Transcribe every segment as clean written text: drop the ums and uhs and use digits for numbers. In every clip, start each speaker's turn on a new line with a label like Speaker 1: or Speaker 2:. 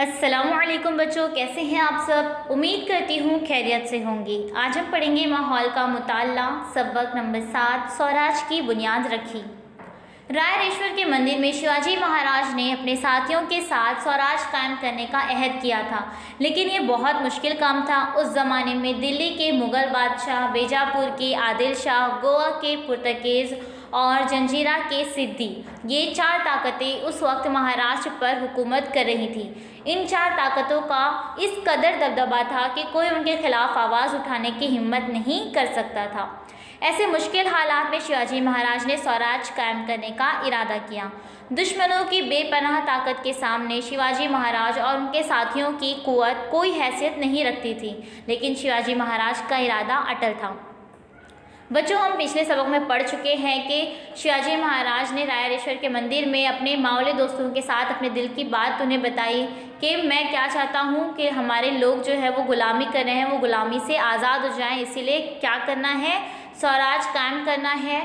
Speaker 1: अस्सलामुअलैकुम बच्चों, कैसे हैं आप सब। उम्मीद करती हूँ खैरियत से होंगी। आज हम पढ़ेंगे माहौल का मुताला, सबक नंबर 7, स्वराज की बुनियाद रखी। रायरेश्वर के मंदिर में शिवाजी महाराज ने अपने साथियों के साथ स्वराज कायम करने का अहद किया था, लेकिन ये बहुत मुश्किल काम था। उस ज़माने में दिल्ली के मुग़ल बादशाह, बीजापुर के आदिल शाह, गोवा के पुर्तगीज़ और जंजीरा के सिद्दी, ये चार ताकतें उस वक्त महाराष्ट्र पर हुकूमत कर रही थी। इन चार ताकतों का इस कदर दबदबा था कि कोई उनके खिलाफ आवाज़ उठाने की हिम्मत नहीं कर सकता था। ऐसे मुश्किल हालात में शिवाजी महाराज ने स्वराज कायम करने का इरादा किया। दुश्मनों की बेपनाह ताकत के सामने शिवाजी महाराज और उनके साथियों की कुव्वत कोई हैसियत नहीं रखती थी, लेकिन शिवाजी महाराज का इरादा अटल था। बच्चों, हम पिछले सबक में पढ़ चुके हैं कि शिवाजी महाराज ने रायरेश्वर के मंदिर में अपने मावले दोस्तों के साथ अपने दिल की बात उन्हें बताई कि मैं क्या चाहता हूँ कि हमारे लोग जो है वो गुलामी कर रहे हैं, वो गुलामी से आज़ाद हो जाएं। इसीलिए क्या करना है, स्वराज कायम करना है।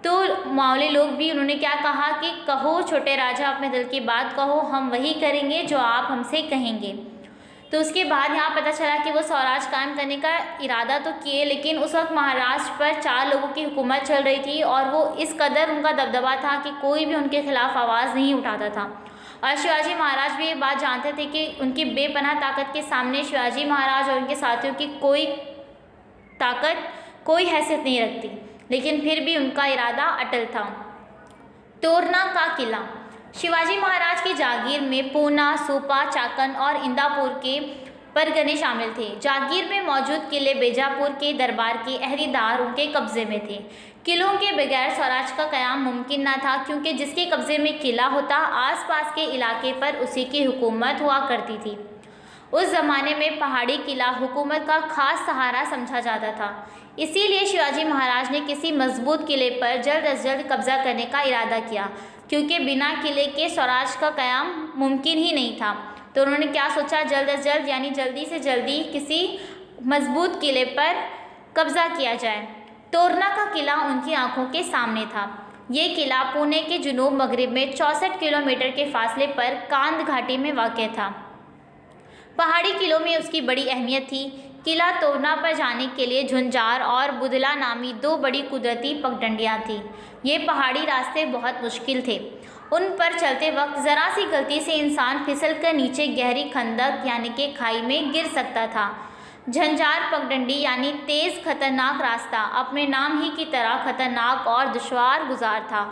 Speaker 1: तो मावले लोग भी उन्होंने क्या कहा कि कहो छोटे राजा, अपने दिल की बात कहो, हम वही करेंगे जो आप हमसे कहेंगे। तो उसके बाद यहाँ पता चला कि वो स्वराज कायम करने का इरादा तो किए, लेकिन उस वक्त महाराष्ट्र पर 4 लोगों की हुकूमत चल रही थी और वो इस कदर उनका दबदबा था कि कोई भी उनके खिलाफ आवाज़ नहीं उठाता था। और शिवाजी महाराज भी ये बात जानते थे कि उनकी बेपनाह ताकत के सामने शिवाजी महाराज और उनके साथियों की कोई ताकत, कोई हैसियत नहीं रखती, लेकिन फिर भी उनका इरादा अटल था। तोरना का किला। शिवाजी महाराज की जागीर में पूना, सूपा, चाकन और इंदापुर के परगने शामिल थे। जागीर में मौजूद किले बीजापुर के दरबार के अहदेदार उनके कब्जे में थे। किलों के बगैर स्वराज का क़याम मुमकिन न था, क्योंकि जिसके कब्जे में किला होता, आसपास के इलाके पर उसी की हुकूमत हुआ करती थी। उस ज़माने में पहाड़ी किला हुकूमत का खास सहारा समझा जाता था। इसीलिए शिवाजी महाराज ने किसी मजबूत किले पर जल्द अज जल्द कब्जा करने का इरादा किया, क्योंकि बिना किले के स्वराज का क़याम मुमकिन ही नहीं था। तो उन्होंने क्या सोचा, जल्द अज जल्द यानी जल्दी से जल्दी किसी मजबूत किले पर कब्ज़ा किया जाए। तोरना का किला उनकी आंखों के सामने था। ये किला पुणे के जुनूब मगरिब में 64 किलोमीटर के फासले पर कांद घाटी में वाक़ था। पहाड़ी किलों में उसकी बड़ी अहमियत थी। किला तोरना पर जाने के लिए झुंझार और बुदला नामी 2 बड़ी कुदरती पगडंडियाँ थीं। ये पहाड़ी रास्ते बहुत मुश्किल थे। उन पर चलते वक्त ज़रा सी गलती से इंसान फिसल कर नीचे गहरी खंदक यानी कि खाई में गिर सकता था। झंझार पगडंडी यानी तेज़ खतरनाक रास्ता अपने नाम ही की तरह खतरनाक और दुश्वार गुजार था।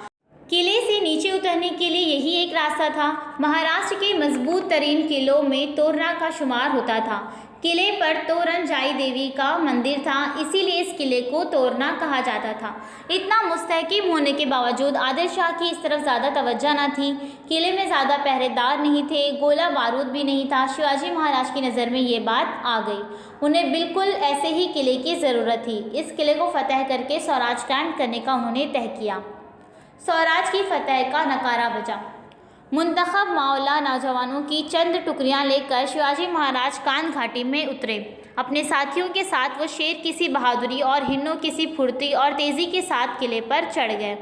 Speaker 1: किले से नीचे उतरने के लिए यही एक रास्ता था। महाराष्ट्र के मजबूत तरीन किलों में तोरना का शुमार होता था। किले पर तोरनजाई देवी का मंदिर था, इसीलिए इस किले को तोरना कहा जाता था। इतना मुस्तहकिम होने के बावजूद आदिल शाह की इस तरफ ज़्यादा तवज्जो न थी। किले में ज़्यादा पहरेदार नहीं थे, गोला बारूद भी नहीं था। शिवाजी महाराज की नज़र में ये बात आ गई। उन्हें बिल्कुल ऐसे ही किले की ज़रूरत थी। इस किले को फतह करके स्वराज कायम करने का उन्होंने तय किया। स्वराज की फतह का नकारा बजा। मुंतखब मावला नौजवानों की चंद टुकड़ियां लेकर शिवाजी महाराज कांद घाटी में उतरे। अपने साथियों के साथ वो शेर किसी बहादुरी और हिन्नो किसी फुर्ती और तेज़ी के साथ किले पर चढ़ गए।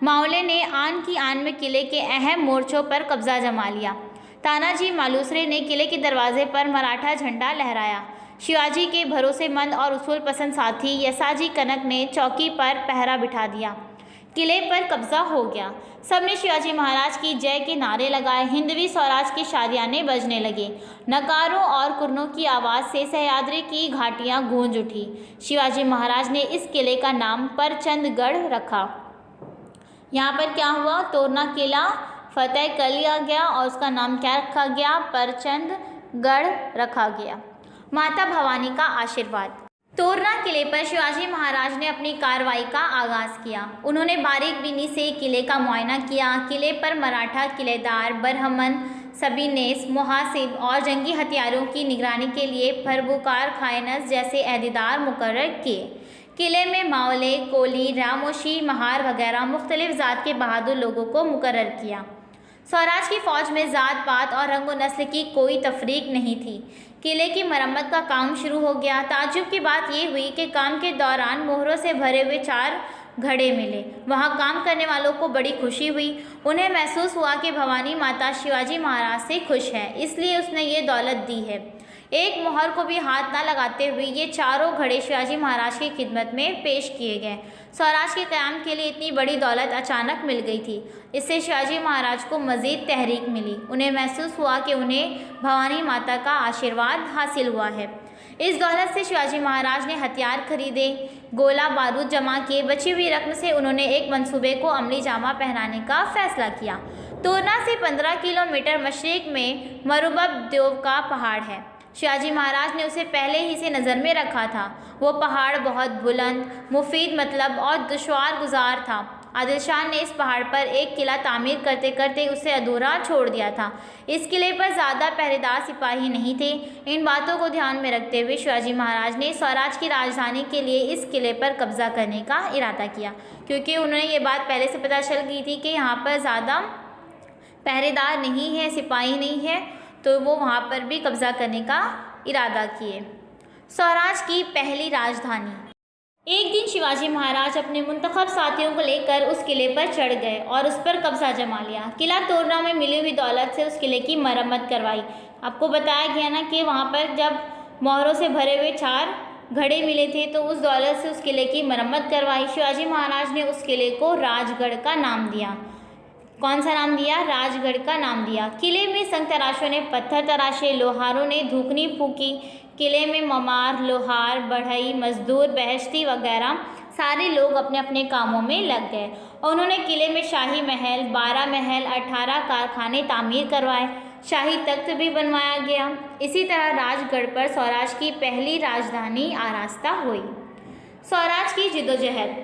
Speaker 1: मावले ने आन की आन में किले के अहम मोर्चों पर कब्जा जमा लिया। तानाजी मालूसरे ने किले के दरवाजे पर मराठा झंडा लहराया। शिवाजी के भरोसेमंद और उसूल पसंद साथी यसाजी कनक ने चौकी पर पहरा बिठा दिया। किले पर कब्जा हो गया। सबने शिवाजी महाराज की जय के नारे लगाए। हिंदवी स्वराज की शादियाने बजने लगे। नगारों और कुरनों की आवाज़ से सह्याद्री की घाटियाँ गूंज उठी। शिवाजी महाराज ने इस किले का नाम परचंदगढ़ रखा। यहाँ पर क्या हुआ, तोरना किला फतेह कर लिया गया और उसका नाम क्या रखा गया, परचंदगढ़ रखा गया। माता भवानी का आशीर्वाद। तोरना किले पर शिवाजी महाराज ने अपनी कार्रवाई का आगाज़ किया। उन्होंने बारीक बीनी से किले का मुआयना किया। किले पर मराठा किलेदार, बरहमन, सबीनेस, मुहासिब और जंगी हथियारों की निगरानी के लिए फरबुकार खायनस जैसे अहदेदार मुकर्रर किए। किले में मावले, कोली, रामोशी, महार वगैरह मुख्तलिफ ज़ात के बहादुर लोगों को मुकर्रर किया। स्वराज की फ़ौज में ज़ात पात और रंग व नस्ल की कोई तफरीक नहीं थी। किले की मरम्मत का काम शुरू हो गया। ताज्जुब की बात यह हुई कि काम के दौरान मोहरों से भरे हुए 4 घड़े मिले। वहाँ काम करने वालों को बड़ी खुशी हुई। उन्हें महसूस हुआ कि भवानी माता शिवाजी महाराज से खुश है, इसलिए उसने ये दौलत दी है। एक मोहर को भी हाथ ना लगाते हुए ये चारों घड़े शिवाजी महाराज की खिदमत में पेश किए गए। स्वराज के क़याम के लिए इतनी बड़ी दौलत अचानक मिल गई थी। इससे शिवाजी महाराज को मज़ीद तहरीक मिली। उन्हें महसूस हुआ कि उन्हें भवानी माता का आशीर्वाद हासिल हुआ है। इस दौलत से शिवाजी महाराज ने हथियार खरीदे, गोला बारूद जमा किए। बची हुई रकम से उन्होंने एक मंसूबे को अमली जामा पहनाने का फैसला किया। तोरना से 15 किलोमीटर मशरिक में मरुबब का पहाड़ है। शिवाजी महाराज ने उसे पहले ही से नज़र में रखा था। वो पहाड़ बहुत बुलंद, मुफीद मतलब और दुश्वार गुजार था। आदिल शाह ने इस पहाड़ पर एक किला तामीर करते करते उसे अधूरा छोड़ दिया था। इस किले पर ज़्यादा पहरेदार सिपाही नहीं थे। इन बातों को ध्यान में रखते हुए शिवाजी महाराज ने स्वराज की राजधानी के लिए इस किले पर कब्ज़ा करने का इरादा किया, क्योंकि उन्हें ये बात पहले से पता चल गई थी कि यहाँ पर ज़्यादा पहरेदार नहीं है, सिपाही नहीं है, तो वो वहाँ पर भी कब्ज़ा करने का इरादा किए। स्वराज की पहली राजधानी। एक दिन शिवाजी महाराज अपने मुंतखब साथियों को लेकर उस किले पर चढ़ गए और उस पर कब्जा जमा लिया। किला तोरना में मिली हुई दौलत से उस किले की मरम्मत करवाई। आपको बताया गया ना कि वहाँ पर जब मोहरों से भरे हुए 4 घड़े मिले थे, तो उस दौलत से उस किले की मरम्मत करवाई। शिवाजी महाराज ने उस किले को राजगढ़ का नाम दिया। कौन सा नाम दिया? राजगढ़ का नाम दिया। किले में संग तराशों ने पत्थर तराशे, लोहारों ने धूकनी फूकी। किले में ममार, लोहार, बढ़ई, मजदूर, बहश्ती वगैरह सारे लोग अपने अपने कामों में लग गए और उन्होंने किले में शाही महल, 12 महल, 18 कारखाने तामीर करवाए। शाही तख्त भी बनवाया गया। इसी तरह राजगढ़ पर स्वराज की पहली राजधानी आरास्ता हुई। स्वराज की जिदोजहद।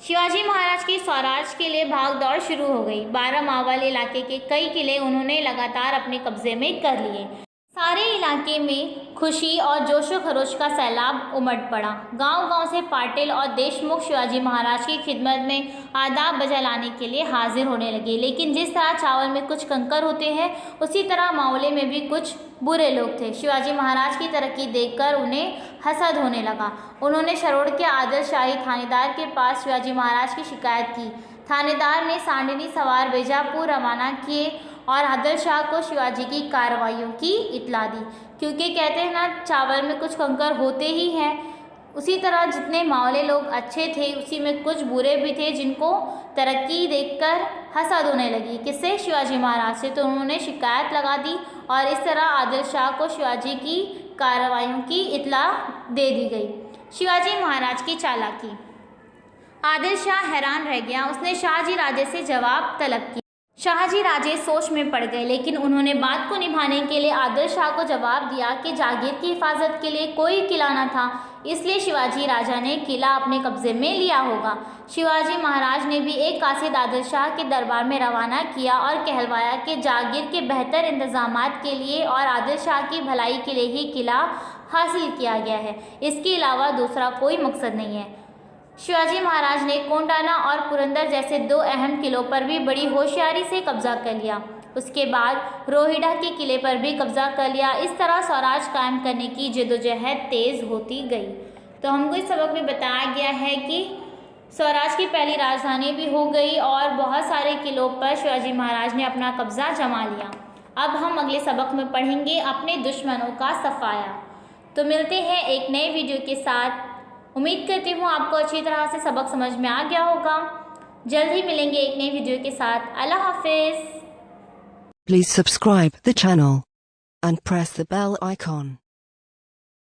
Speaker 1: शिवाजी महाराज की स्वराज के लिए भागदौड़ शुरू हो गई। 12 मावल इलाके के कई किले उन्होंने लगातार अपने कब्जे में कर लिए। सारे इलाके में खुशी और जोशो खरोश का सैलाब उमड़ पड़ा। गांव-गांव से पाटिल और देशमुख शिवाजी महाराज की खिदमत में आदाब बजा लाने के लिए हाजिर होने लगे। लेकिन जिस तरह चावल में कुछ कंकर होते हैं, उसी तरह मामले में भी कुछ बुरे लोग थे। शिवाजी महाराज की तरक्की देखकर उन्हें हसद होने लगा। उन्होंने शरोड़ के आदिल शाही थानेदार के पास शिवाजी महाराज की शिकायत की। थानेदार ने सांडनी सवार बीजापुर रवाना किए और आदिल शाह को शिवाजी की कार्रवाइयों की इत्तला दी, क्योंकि कहते हैं ना, चावल में कुछ कंकर होते ही हैं। उसी तरह जितने मावले लोग अच्छे थे, उसी में कुछ बुरे भी थे जिनको तरक्की देखकर हसद होने लगी। किससे? शिवाजी महाराज से। तो उन्होंने शिकायत लगा दी और इस तरह आदिल शाह को शिवाजी की कार्रवाइयों की इत्तला दे दी गई। शिवाजी महाराज की चालाकी। आदिल शाह हैरान रह गया। उसने शाहजी राजे से जवाब तलब किया। शाहजी राजे सोच में पड़ गए, लेकिन उन्होंने बात को निभाने के लिए आदिल शाह को जवाब दिया कि जागीर की हिफाजत के लिए कोई किला न था, इसलिए शिवाजी राजा ने किला अपने कब्जे में लिया होगा। शिवाजी महाराज ने भी एक कासिद आदिल शाह के दरबार में रवाना किया और कहलवाया कि जागीर के बेहतर इंतजामात के लिए और आदिल शाह की भलाई के लिए ही किला हासिल किया गया है, इसके अलावा दूसरा कोई मकसद नहीं है। शिवाजी महाराज ने कोंडाना और पुरंदर जैसे 2 अहम किलों पर भी बड़ी होशियारी से कब्जा कर लिया। उसके बाद रोहिड़ा के किले पर भी कब्जा कर लिया। इस तरह स्वराज कायम करने की जद्दोजहद तेज़ होती गई। तो हमको इस सबक में बताया गया है कि स्वराज की पहली राजधानी भी हो गई और बहुत सारे किलों पर शिवाजी महाराज ने अपना कब्जा जमा लिया। अब हम अगले सबक में पढ़ेंगे अपने दुश्मनों का सफाया। तो मिलते हैं एक नए वीडियो के साथ। उम्मीद करती हूँ आपको अच्छी तरह से सबक समझ में आ गया होगा। जल्द ही मिलेंगे एक नई वीडियो के साथ। अल्लाह हाफिज़।
Speaker 2: Please subscribe the channel and press the bell icon.